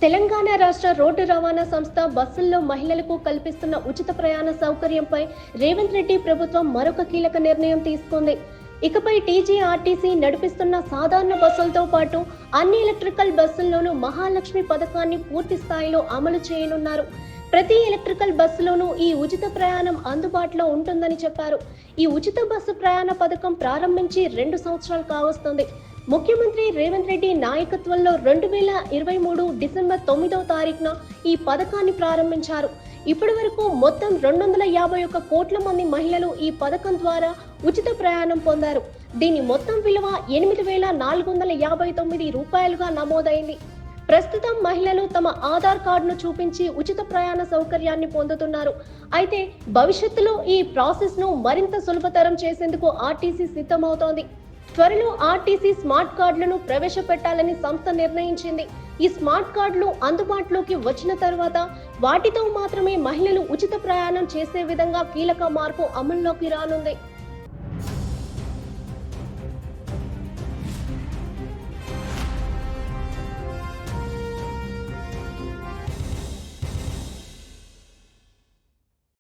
తెలంగాణ రాష్ట్ర రోడ్డు రవాణా సంస్థ బస్సుల్లో మహిళలకు కల్పిస్తున్న ఉచిత ప్రయాణ సౌకర్యంపై రేవంత్ రెడ్డి ప్రభుత్వం మరొక కీలక నిర్ణయం తీసుకుంది. ఇకపై టీజీఆర్టీసీ నడిపిస్తున్న సాధారణ బస్సులతో పాటు అన్ని ఎలక్ట్రికల్ బస్సుల్లోనూ మహాలక్ష్మి పథకాన్ని పూర్తి స్థాయిలో అమలు చేయనున్నారు. ప్రతి ఎలక్ట్రికల్ బస్సులోనూ ఈ ఉచిత ప్రయాణం అందుబాటులో ఉంటుందని చెప్పారు. ఈ ఉచిత బస్సు ప్రయాణ పథకం ప్రారంభించి 2 సంవత్సరాలు కావస్తుంది. ముఖ్యమంత్రి రేవంత్ రెడ్డి నాయకత్వంలో 2023 డిసెంబర్ 9వ తారీఖున ఈ పథకాన్ని ప్రారంభించారు. ఇప్పటి వరకు మొత్తం 251 కోట్ల మంది మహిళలు ఈ పథకం ద్వారా ఉచిత ప్రయాణం పొందారు. దీని మొత్తం విలువ 8,459 రూపాయలుగా నమోదైంది. ప్రస్తుతం మహిళలు తమ ఆధార్ కార్డును చూపించి ఉచిత ప్రయాణ సౌకర్యాన్ని పొందుతున్నారు. అయితే భవిష్యత్తులో ఈ ప్రాసెస్ ను మరింత సులభతరం చేసేందుకు ఆర్టీసీ సిద్ధమవుతోంది. త్వరలో ఆర్టీసీ స్మార్ట్ కార్డులను ప్రవేశపెట్టాలని సంస్థ నిర్ణయించింది. ఈ స్మార్ట్ కార్డులు అందుబాటులోకి వచ్చిన తర్వాత వాటితో మాత్రమే మహిళలు ఉచిత ప్రయాణం చేసే విధంగా కీలక మార్పు అమల్లోకి రానుంది.